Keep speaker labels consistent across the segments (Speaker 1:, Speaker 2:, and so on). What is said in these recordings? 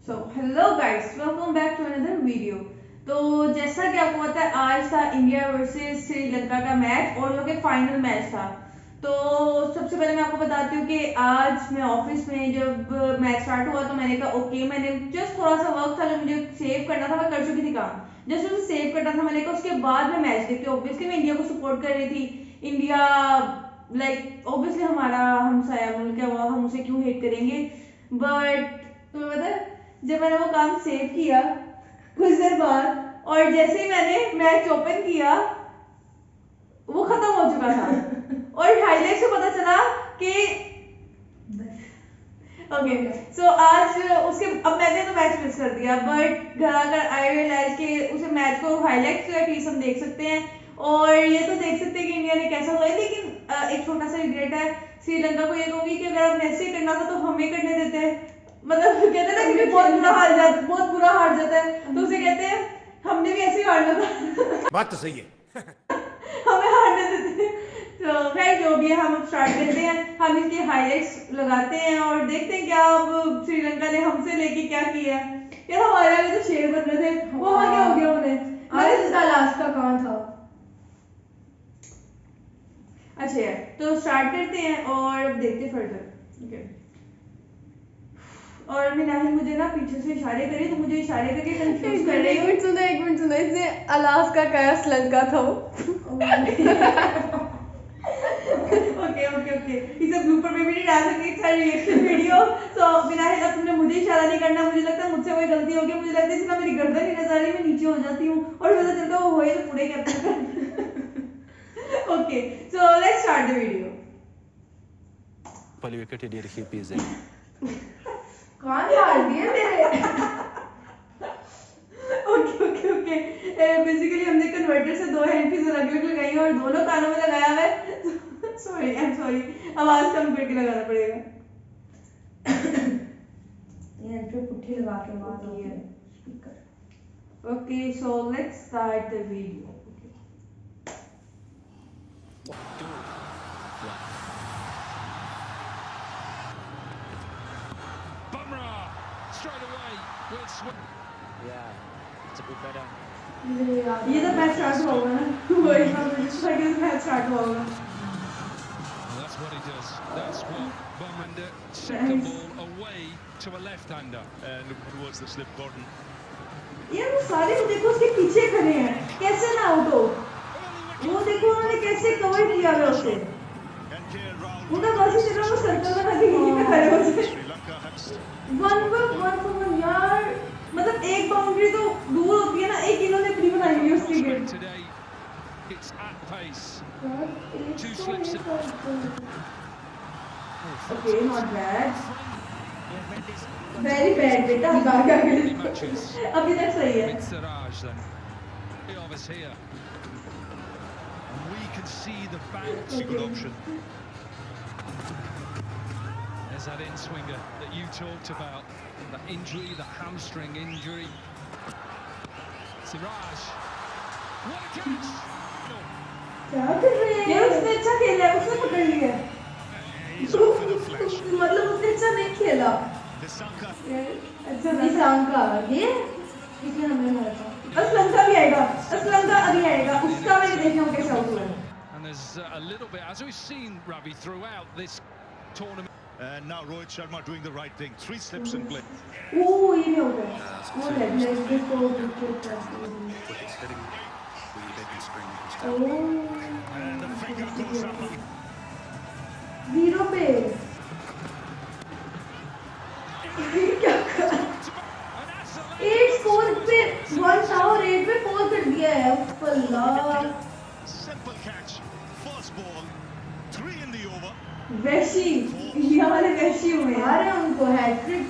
Speaker 1: So hello guys, welcome back to another video. तो जैसा कि आपको पता है, आज था इंडिया वर्सेस श्रीलंका का मैच और जो कि फाइनल मैच था। तो सबसे पहले मैं आपको बताती हूँ कि आज मैं ऑफिस में जब मैच स्टार्ट हुआ तो मैंने कहा ओके, मैंने जस्ट थोड़ा सा वर्क था जो मुझे सेव करना था, मैं कर चुकी थी काम। जस्ट उसे सेव करना था, मैंने कहा उसके बाद मैं मैच देखती हूँ। ऑब्वियसली मैं इंडिया को सपोर्ट कर रही थी। इंडिया लाइक ऑब्वियसली हमारा हमसाया मुल्क है, वो हम उसे क्यों हेट करेंगे। बट तुम्हें पता है, जब मैंने वो काम सेव किया कुछ देर बाद और जैसे ही मैंने मैच ओपन किया वो खत्म हो चुका था और हाईलाइट से पता चला कि ओके सो आज उसके अब मैंने तो मैच मिस कर दिया, बट घर आकर आई रियलाइज कि उसे मैच को हाईलाइट्स तो एटलीस्ट हम देख सकते हैं और ये तो देख सकते हैं कि इंडिया ने कैसा हुआ है। लेकिन एक छोटा सा रिग्रेट है, श्रीलंका को ये कहूंगी कि अगर आप ऐसे करना था तो हमें करने देते हैं। मतलब कहते हैं ना कि बहुत बुरा हार जाता है, तो उसे कहते हैं हमने भी ऐसे ही हारना था
Speaker 2: बात तो सही है।
Speaker 1: हमें हारने देते हैं। तो खैर जो भी है, हम अब स्टार्ट करते हैं। हम इसके हाईलाइट्स लगाते हैं और देखते हैं क्या अब श्रीलंका ने हमसे लेके क्या किया है। यार हमारे आगे तो शेर बन रहे थे, वो वहां क्या हो गया उन्हें।
Speaker 3: अरे इसका लास्ट का कहाँ था?
Speaker 1: अच्छा यार, तो स्टार्ट करते हैं और अब देखते हैं फर्दर। ओके और मिनाहिल मुझे ना पीछे से इशारे करे, तो मुझे इशारे करके कंफ्यूज कर रही हूँ।
Speaker 3: एक मिनट सुनो, इसने अलास्का का श्रीलंका था वो।
Speaker 1: ओके ओके ओके, इसे ब्लूपर में भी नहीं डाल सकते, इट्स रिएक्शन वीडियो। सो मिनाहिल, अब तुमने मुझे इशारा नहीं करना, मुझे लगता है मुझसे कोई गलती हो गई। मुझे लगता है इसका मेरी गर्दन ही नजर आ रही, मैं नीचे हो जाती हूँ और पता चलता है वो होए तो पूरे कहते हैं। Okay so let's start the video.
Speaker 2: Pollywood dia PZ.
Speaker 3: कौन हार दिए तेरे?
Speaker 1: ओके ओके ओके, बेसिकली हमने कन्वर्टर से दो हैंडपीस अलग अलग लगाई हैं और दोनों कानों में लगाया हुआ है। सॉरी, आई एम सॉरी, आवाज कम करके लगाना पड़ेगा।
Speaker 3: ये पे पुट्ठी लगा के बात होती है speaker.
Speaker 1: Okay so let's start the video.
Speaker 4: Bumrah straight away will swing.
Speaker 2: Yeah, it's a bit better.
Speaker 1: ये तो मैच स्टार्ट हुआ होगा ना, वही मुझे लगा कि मैच स्टार्ट हुआ होगा।
Speaker 4: Well, that's what he does. That's what Bumrah. Second ball away to a left-hander. Looking towards the slip, Gordon.
Speaker 1: यार वो सारे को देखो उसके पीछे खड़े हैं, कैसे ना आउट हो। वो देखो उन्होंने कैसे कवर किया है उसे। उनका बस ही चल रहा, वो सर्कल में लगे यहीं पे खड़े हो जाए। वन यार, मतलब एक बाउंड्री तो दूर होती है ना, एक इन्होंने अपनी बनाई हुई है उसकी gate.
Speaker 4: Today, it's at pace. Two slips.
Speaker 1: Okay not bad, very bad बेटा, आगे आगे
Speaker 4: Matches.
Speaker 1: अभी तक सही है।
Speaker 4: With Siraj then. The of us here. And we can see the bounce. Good option. There's that in-swinger that you talked about. That injury, the hamstring injury. Siraj. What a catch!
Speaker 1: क्या कर रहे हैं यार, उसने अच्छा खेला है, उसने पकड़ लिया। मतलब उसने अच्छा नहीं खेला। अच्छा
Speaker 3: निशांका ये इसने हमें मारा था।
Speaker 1: असलंका भी आएगा, असलंका अभी आएगा, उसका मैंने देखना हो कैसे आउट हुआ है।
Speaker 4: And there's a little bit, as we've seen, Ravi, throughout this tournament.
Speaker 5: And now Rohit Sharma doing the right thing. 3 slips in play.
Speaker 1: ओह ये नहीं होगा, वो लेग को विकेट कर
Speaker 5: And the finger goes up.
Speaker 1: Zero पे क्या कर, 8 score पे 1 था और 8 पे 4 कर दिया है। अल्लाह,
Speaker 5: Simple catch. First ball. 3 in the over.
Speaker 1: वैशी, इंडिया वाले वैशी हुए हैं। अरे उनको हैट्रिक,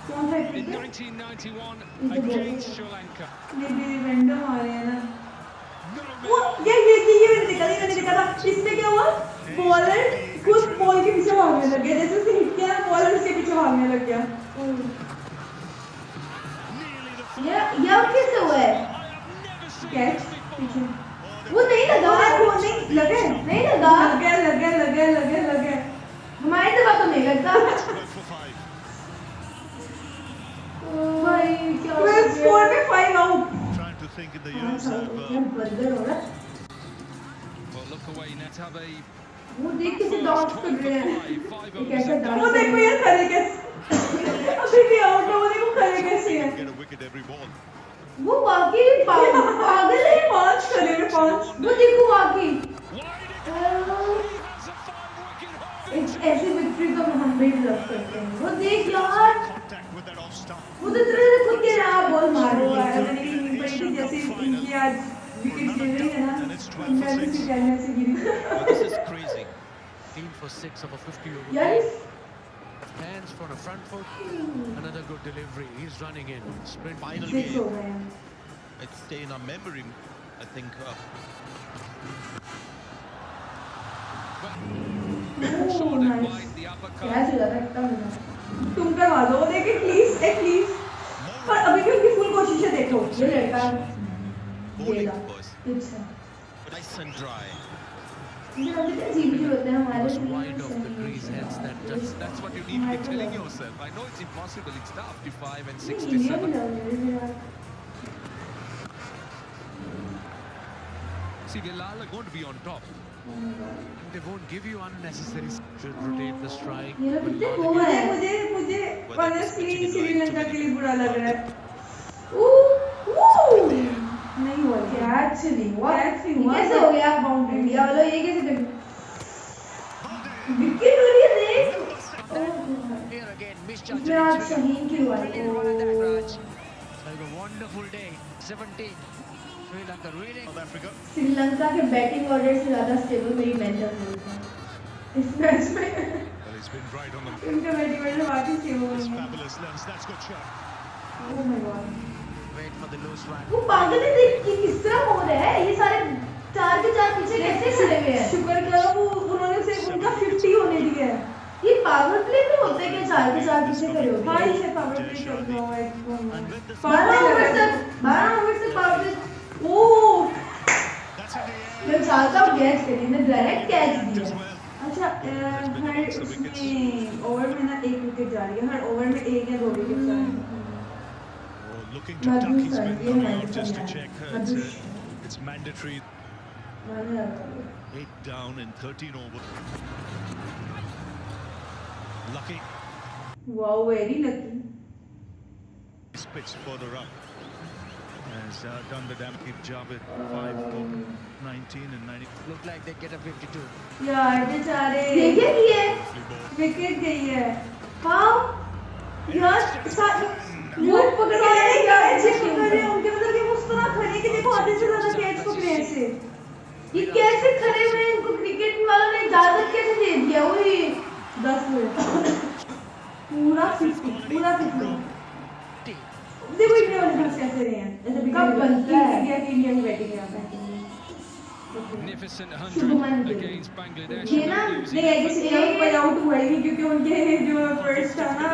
Speaker 1: कौन हैट्रिक
Speaker 4: In
Speaker 1: है?
Speaker 4: 1991 against Sri Lanka.
Speaker 1: ये भी रैंडम आ रहे हैं ना। वो ये मैंने देखा था। इसमें क्या हुआ, बॉलर खुद बॉल के पीछे भागने लग गया, जैसे उसने हिट किया बॉलर उसके पीछे भागने लग गया।
Speaker 3: ये कैसे हुआ है?
Speaker 1: कैच पीछे,
Speaker 3: वो नहीं लगा,
Speaker 1: वो नहीं लगे,
Speaker 3: नहीं लगा।
Speaker 1: लगे।
Speaker 3: हमारी दफा तो नहीं लगता।
Speaker 5: Good for 5. think in the
Speaker 3: हाँ
Speaker 5: years
Speaker 3: south
Speaker 5: have
Speaker 3: Indian burger हो रहा है।
Speaker 4: Well, look away, Netabe.
Speaker 3: वो देख कैसे डांस कर रहे हैं, एक ऐसा डांस
Speaker 1: वो देखो यार खड़े कैसे अभी भी आउट है, वो देखो खड़े कैसे हैं।
Speaker 5: get a wicket every ball.
Speaker 3: वो वाकई पागल है।
Speaker 1: पांच खड़े हैं, पांच।
Speaker 3: वो देखो वाकई
Speaker 4: Wide it
Speaker 3: uh,
Speaker 4: has a 5-wicket haul.
Speaker 3: एक ऐसी विक्ट्री तो हम भी लव करते हैं। वो देख यार,
Speaker 5: Contact with that off stump.
Speaker 3: वो तो तरह से खुद के रहा बॉल मार
Speaker 1: वो
Speaker 3: रहा
Speaker 1: आया
Speaker 3: है।
Speaker 1: मैंने नींद पड़ी थी जैसे इनकी आज विकेट गिर रही है ना, मैं भी सी कहने से गिरी।
Speaker 2: Well, this is crazy. Team for 6 of a 50 over.
Speaker 3: यार इस
Speaker 2: Hands for a front foot. Another good delivery. He's running in. Sprint.
Speaker 5: Final
Speaker 3: six हो
Speaker 5: game.
Speaker 3: गए हैं।
Speaker 5: It's stay in our memory. I think.
Speaker 4: Short and
Speaker 3: nice.
Speaker 4: wide, the uppercut.
Speaker 3: क्या चला था इतना मिला।
Speaker 1: तुम करवा दो, वो देखे प्लीज प्लीज। पर अभी भी उनकी फुल कोशिश है, देखो
Speaker 3: ये लड़का
Speaker 5: Bowling,
Speaker 3: देगा।
Speaker 5: boys.
Speaker 3: अच्छा।
Speaker 5: Nice and dry.
Speaker 3: ये अभी तक जीवित होते हैं हमारे
Speaker 2: Was
Speaker 3: लिए
Speaker 2: wide off the
Speaker 3: सही
Speaker 2: crease.
Speaker 3: है।
Speaker 2: Hence
Speaker 4: That's what you need to be telling yourself. I know it's impossible. It's the 55 and
Speaker 3: नहीं,
Speaker 4: 67.
Speaker 3: इंडिया भी लव है यार।
Speaker 4: See, Bilal are going to be on top.
Speaker 2: they won't give you unnecessary. Should rotate the strike.
Speaker 3: ये लोग
Speaker 2: will
Speaker 3: कितने
Speaker 2: not
Speaker 3: cool
Speaker 2: give-
Speaker 3: हैं।
Speaker 1: मुझे मुझे ऑनेस्टली श्रीलंका के लिए बुरा लग रहा है। नहीं हुआ
Speaker 3: कैच नहीं हुआ।
Speaker 1: कैच नहीं
Speaker 3: ये
Speaker 1: हुआ।
Speaker 3: कैसे हो गया बाउंड्री? इंडिया वालों ये कैसे कर विकेट हो रही है देख।
Speaker 2: Here again,
Speaker 3: इसमें
Speaker 2: misjudging.
Speaker 3: आज शहीन की हुआ है।
Speaker 2: Brilliant run at that, Raj. So a wonderful day. 17. Sri Lanka reading.
Speaker 5: South Africa.
Speaker 3: Sri Lanka के बैटिंग ऑर्डर से ज्यादा स्टेबल मेरी मेंटल हेल्थ है इस मैच में।
Speaker 5: Well, he's been right on the.
Speaker 1: इनका बैटिंग ऑर्डर वाकई से हो
Speaker 5: It's
Speaker 1: गया।
Speaker 5: fabulous lens. That's good shot.
Speaker 3: Oh my God.
Speaker 2: Wait for the loose one.
Speaker 3: वो पागल है देख कि किस तरह हो रहा है ये सारे चार के चार पीछे कैसे खड़े हुए हैं।
Speaker 1: शुक्र करो वो उन्होंने सिर्फ उनका 50 होने दिया है।
Speaker 3: ये पावर प्ले भी होते हैं क्या चार के चार पीछे खड़े होते
Speaker 1: हाँ
Speaker 3: हैं।
Speaker 1: ये पावर प्ले कर रहा हूँ एक
Speaker 3: 12 ओवर से power play.
Speaker 1: Oh
Speaker 5: That's in the air.
Speaker 3: मैं चाहता हूँ कैच करिए ने डायरेक्ट कैच
Speaker 5: As
Speaker 3: दिया।
Speaker 5: well.
Speaker 1: अच्छा हर उसमें ओवर में ना एक विकेट जा रही है, हर ओवर में एक या दो विकेट जा रही है।
Speaker 5: Oh, looking to duck
Speaker 3: Madhu
Speaker 5: his
Speaker 3: sir,
Speaker 5: men
Speaker 3: ये
Speaker 5: coming
Speaker 3: Madhu
Speaker 5: out just to
Speaker 3: sir
Speaker 5: check.
Speaker 3: है। Madhu
Speaker 5: It's mandatory.
Speaker 3: माने लगा।
Speaker 5: 8 down in 13 over. Lucky.
Speaker 1: Wow very lucky.
Speaker 5: He's pitched further up. Has done the damn keep job at 5 for 19 and 90.
Speaker 2: Look like they get a 52.
Speaker 1: यार बेचारे
Speaker 3: देखे कि ये
Speaker 1: wicket गई है।
Speaker 3: हाँ
Speaker 1: यार
Speaker 3: वो पकड़
Speaker 1: सारे
Speaker 3: के
Speaker 1: कैच पकड़ रहे हैं उनके, मतलब कि वो उस तरह खड़े कि देखो आधे से ज्यादा कैच पकड़े हैं ऐसे।
Speaker 3: ये कैसे खड़े हुए हैं इनको क्रिकेट वालों ने इजाजत कैसे दे दिया? वही
Speaker 1: 10 मिनट पूरा 50 पूरा 50। देखो इंडिया वाले बस कैसे रहे हैं ऐसे
Speaker 3: कब बनता है?
Speaker 1: इंडिया की बैटिंग यहाँ पे।
Speaker 4: Magnificent
Speaker 3: Shubman
Speaker 4: 100
Speaker 3: Gill.
Speaker 4: against Bangladesh.
Speaker 3: ये ना
Speaker 1: नहीं है किसी ने कोई आउट हुआ ही नहीं क्योंकि उनके जो फर्स्ट था ना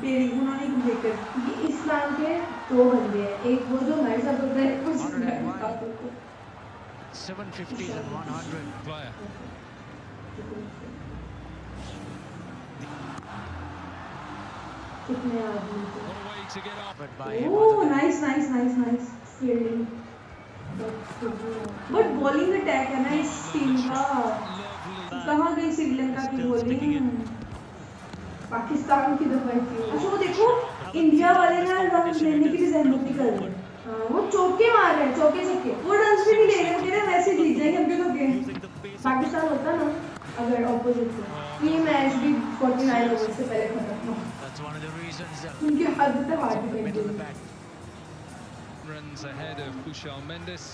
Speaker 1: पेरी उन्होंने कंप्लीट कर
Speaker 3: ये इस्लाम के दो बंदे हैं, एक वो जो हमारे साथ होता है, एक वो जिसमें हमारे साथ होता है।
Speaker 2: 750s and 100.
Speaker 4: Player.
Speaker 3: कितने आदमी थे।
Speaker 4: What a way to get off.
Speaker 2: But by him.
Speaker 1: Oh nice nice nice nice
Speaker 3: fielding
Speaker 1: but bowling attack है ना इस टीम का।
Speaker 4: Lovely.
Speaker 1: कहाँ गई श्रीलंका की बॉलिंग?
Speaker 3: पाकिस्तान की दफा थी।
Speaker 1: अच्छा वो देखो इंडिया वाले ना रन लेने की भी जहमत नहीं कर रहे।
Speaker 3: हाँ, वो चौके मार रहे हैं, चौके छक्के।
Speaker 1: वो रन भी नहीं ले रहे, कह रहे हैं वैसे जीत जाएंगे हम क्यों धोखे।
Speaker 3: पाकिस्तान होता ना अगर ऑपोजिट को, ये मैच भी 49 ओवर से पहले खत्म हुआ।
Speaker 2: That's one of the reasons.
Speaker 3: उनकी हद तक हार
Speaker 2: Middle of the
Speaker 3: गई।
Speaker 2: bat.
Speaker 4: Runs ahead of Kushal Mendes.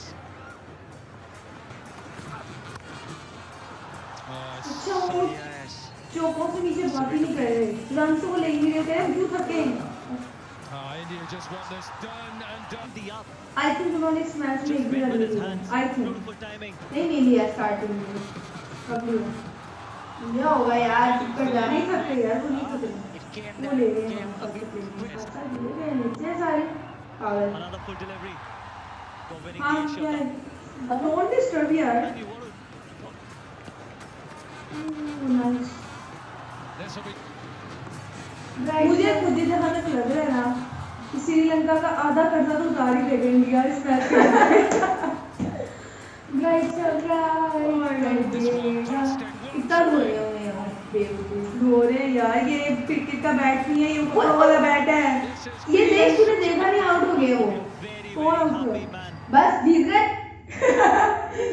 Speaker 4: Oh,
Speaker 1: अच्छा वो
Speaker 2: Yes.
Speaker 1: चौकों से नीचे भाग ही नहीं कर रहे, रन तो वो ले ही नहीं रहे थे, क्यों थके?
Speaker 4: India just want this done and done. The up.
Speaker 1: I think उन्होंने इस मैच में एक भी रन नहीं लिया। आई थिंक
Speaker 3: नहीं लिया स्टार्टिंग में, कब लिया? लिया होगा यार, टिक्कर जा
Speaker 1: नहीं
Speaker 3: नहीं
Speaker 1: थके यार, वो नहीं थके।
Speaker 2: It came
Speaker 1: वो
Speaker 2: down.
Speaker 1: ले रहे हैं
Speaker 2: Came a bit twist.
Speaker 3: अच्छा ले गए नीचे सारे पागल।
Speaker 6: Another full delivery. For winning
Speaker 1: हाँ
Speaker 6: the
Speaker 1: क्या है?
Speaker 6: Asia
Speaker 1: डोंट डिस्टर्ब यार।
Speaker 6: Cup. You want
Speaker 3: nice.
Speaker 4: This will be
Speaker 1: मुझे खुद ही जहाँ तक लग रहा है ना कि श्रीलंका श्रीलंका का आधा कर्जा तो उतार ही देगा इंडिया इस मैच के।
Speaker 3: गाइस चल रहा है
Speaker 1: इतना रो रहे हो यार, बेवकूफ रो रहे हैं यार, ये क्रिकेट का बैट नहीं है, ये ऊपर वाला बैट है।
Speaker 3: ये देख तूने देखा नहीं, आउट हो गए वो।
Speaker 1: कौन आउट हुआ?
Speaker 3: बस जीत गए।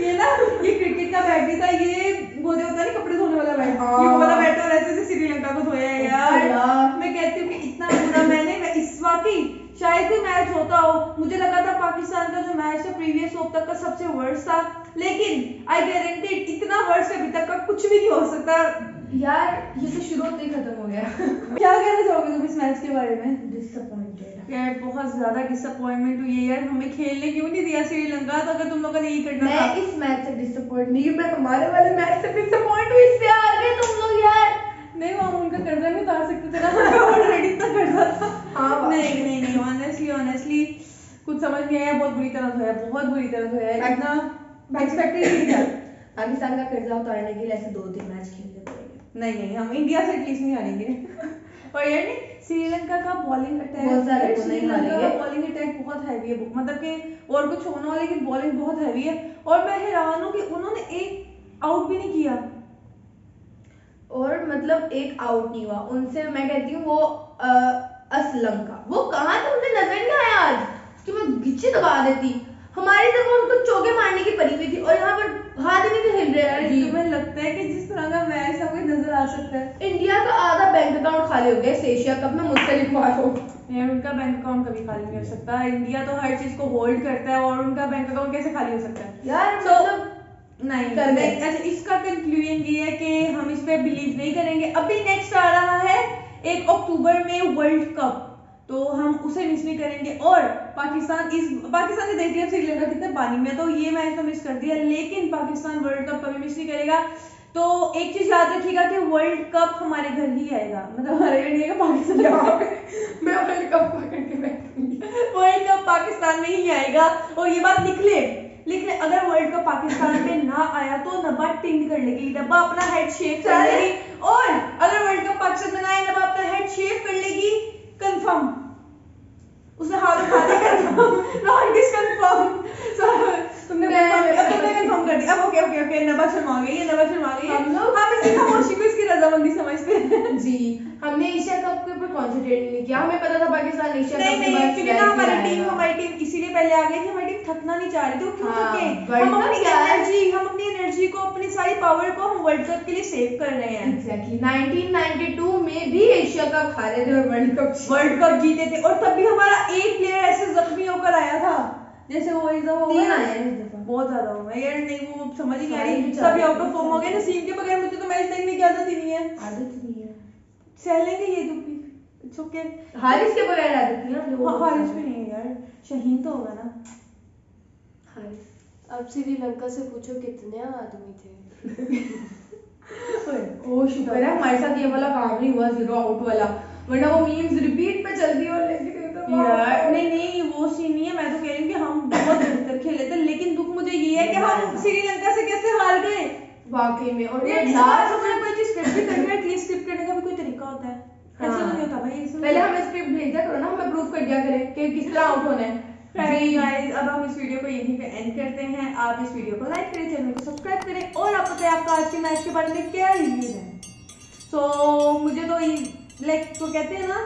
Speaker 1: ये ना, ये क्रिकेट का बैट नहीं था, ये वो जो होता है ना कपड़े धोने वाला बैट,
Speaker 3: हाँ।
Speaker 1: ये वो वाला बैट, और ऐसे से श्रीलंका को धोया है यार।
Speaker 3: यार।
Speaker 1: मैं कहती हूँ कि इतना बुरा मैंने इस वाकई शायद कोई मैच होता हो, मुझे लगा था पाकिस्तान का जो मैच था प्रीवियस होप तक का सबसे वर्स्ट था, लेकिन आई गारंटीड इतना वर्स्ट अभी तक का कुछ भी नहीं हो सकता।
Speaker 3: यार ये तो शुरू होते ही खत्म हो गया।
Speaker 1: क्या कहना चाहोगे तुम इस मैच के बारे में?
Speaker 3: डिसअपॉइंटेड
Speaker 1: यार बहुत ज्यादा डिसअपॉइंटमेंट हुई है यार, हमें खेलने क्यों नहीं दिया श्रीलंका, तो अगर तुम लोगों ने यही करना था।
Speaker 3: मैं इस मैच से डिसअपॉइंट नहीं, मैं हमारे वाले मैच से डिसअपॉइंट हुई, इससे हार गए तुम लोग यार।
Speaker 1: नहीं, वो हम उनका कर्जा नहीं उतार सकते थे ना, ऑलरेडी इतना कर्जा था।
Speaker 3: हाँ,
Speaker 1: नहीं ऑनेस्टली कुछ समझ नहीं आया, बहुत बुरी तरह धोया, बहुत बुरी तरह धोया, इतना एक्सपेक्टेड नहीं था।
Speaker 3: पाकिस्तान का कर्जा उतारने के लिए ऐसे 2-3 मैच खेलने पड़ेंगे।
Speaker 1: नहीं हम इंडिया से एटलीस्ट नहीं हारेंगे। और यार नहीं, श्रीलंका का बॉलिंग अटैक,
Speaker 3: बहुत सारे को नहीं
Speaker 1: श्रीलंका का
Speaker 3: हारेंगे।
Speaker 1: बॉलिंग अटैक बहुत हैवी है, मतलब कि और कुछ होने वाले की बॉलिंग बहुत हैवी है, और मैं हैरान हूँ कि उन्होंने एक आउट भी नहीं किया।
Speaker 3: और मतलब एक आउट नहीं हुआ उनसे, मैं कहती हूँ वो असलंका, वो कहाँ था मुझे नजर नहीं आया आज, उसकी मैं गिच्ची दबा देती। हमारी तरफ उनको चौके मारने की पड़ी हुई थी और यहाँ पर हाथ ही नहीं थे हिल
Speaker 1: यार
Speaker 3: रहे।
Speaker 1: तुम्हें लगता है कि जिस तरह का मैच था कोई नजर आ सकता है?
Speaker 3: इंडिया का आधा बैंक अकाउंट खाली हो गया इस एशिया कप में, मुझसे लिखवा दो।
Speaker 1: यार उनका बैंक अकाउंट कभी खाली नहीं हो सकता, इंडिया तो हर चीज को होल्ड करता है, और उनका बैंक अकाउंट कैसे खाली हो सकता है?
Speaker 3: यार
Speaker 1: So,
Speaker 3: मतलब
Speaker 1: नहीं
Speaker 3: कर गए।
Speaker 1: अच्छा, इसका कंक्लूजन ये है कि हम इस पे बिलीव नहीं करेंगे। अभी नेक्स्ट आ रहा है 1 अक्टूबर में वर्ल्ड कप, तो हम उसे मिस नहीं करेंगे। और पाकिस्तान ने देख लिया श्रीलंका कितने पानी में, तो ये मैच तो मिस कर दिया, लेकिन पाकिस्तान वर्ल्ड कप कभी मिस नहीं करेगा। तो एक चीज याद रखिएगा कि वर्ल्ड कप हमारे घर ही आएगा, मतलब हमारे घर नहीं आएगा, पाकिस्तान
Speaker 3: मैं वर्ल्ड कप पकड़ के बैठूंगी।
Speaker 1: वर्ल्ड कप पाकिस्तान में ही आएगा, और ये बात लिख ले, अगर वर्ल्ड कप पाकिस्तान में ना आया तो नब्बा टिंग कर लेगी, नब्बा अपना हेड शेव कर लेगी, और अगर वर्ल्ड कप पाकिस्तान में ना आया, नब्बा अपना हेड शेव कर लेगी, कंफर्म, उसने हाथ उठा दिया, कंफर्म, नॉट दिस कंफर्म। तुमने कंफर्म कर दिया, अब ओके नब्बा शर्मा गई है, हम इसकी खामोशी को इसकी रजामंदी समझते हैं।
Speaker 3: जी, हमने एशिया कप के ऊपर कॉन्सेंट्रेट नहीं किया, हमें पता था पाकिस्तान एशिया कप
Speaker 1: नहीं क्योंकि ना हमारी टीम इसीलिए पहले आ गई थी, हमारी टीम थकना नहीं चाह रही थी, वो क्यों
Speaker 3: हाँ,
Speaker 1: थके?
Speaker 3: वर्ल्ड
Speaker 1: हम
Speaker 3: कप
Speaker 1: अपनी
Speaker 3: क्या है?
Speaker 1: एनर्जी को, अपनी सारी पावर को हम वर्ल्ड कप के लिए सेव कर रहे हैं।
Speaker 3: एग्जैक्टली 1992 में भी एशिया कप हारे थे और वर्ल्ड कप
Speaker 1: जीते थे, और तब भी हमारा एक प्लेयर ऐसे जख्मी होकर आया था, जैसे वो इस दफा हो
Speaker 3: 3
Speaker 1: गया,
Speaker 3: आए हैं इस दफा।
Speaker 1: बहुत ज्यादा हो गए यार, नहीं वो समझ ही नहीं आ
Speaker 3: सारे
Speaker 1: रही,
Speaker 3: बेचारे
Speaker 1: सभी आउट ऑफ फॉर्म हो गए। नसीम के बगैर मुझे तो मैच देखने की आदत ही नहीं है,
Speaker 3: आदत नहीं है,
Speaker 1: सह लेंगे ये दुख भी, इट्स ओके।
Speaker 3: हारिस के बगैर आदत नहीं है, वो
Speaker 1: हारिस भी नहीं है यार, शहीन तो होगा ना।
Speaker 3: हारिस।
Speaker 7: अब श्रीलंका से पूछो कितने आदमी थे।
Speaker 3: ओ शुक्र है हमारे साथ ये वाला काम नहीं हुआ, 0 आउट वाला, वरना वो मीम्स रिपीट पे चलती और लेकिन
Speaker 1: यार नहीं वो सीन नहीं है, मैं तो कह रही हूँ कि हम बहुत बेहतर खेले थे, लेकिन दुख मुझे ये है कि हम श्रीलंका से कैसे हार गए
Speaker 3: वाकई में। और
Speaker 1: यार
Speaker 3: ये
Speaker 1: लास्ट
Speaker 3: लास्ट
Speaker 1: में कोई चीज स्क्रिप्ट भी करनी है, एटलीस्ट स्क्रिप्ट करने का भी कोई तरीका होता है, ऐसे तो नहीं होता भाई, ऐसे
Speaker 3: पहले हमें स्क्रिप्ट भेज दिया करो ना, हमें प्रूफ कर दिया करें कि किस तरह आउट होना है।
Speaker 1: जी गाइस, अब हम इस वीडियो को यहीं पे एंड करते हैं। आप इस वीडियो को लाइक करें, चैनल को सब्सक्राइब करें, और आप बताएं आपका आज के मैच के बारे में क्या रिव्यूज है। सो मुझे तो लाइक तो कहते हैं ना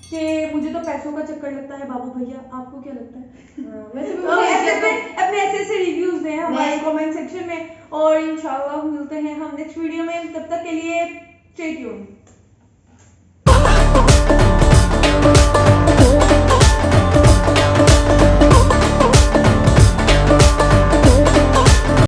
Speaker 1: कि मुझे तो पैसों का चक्कर लगता है बाबू भैया, आपको क्या लगता है?
Speaker 3: वैसे भी
Speaker 1: तो
Speaker 3: मुझे
Speaker 1: अपने ऐसे रिव्यूज दें हमारे कमेंट सेक्शन में, और इंशाल्लाह मिलते हैं हम नेक्स्ट वीडियो में, तब तक के लिए स्टे ट्यून्ड।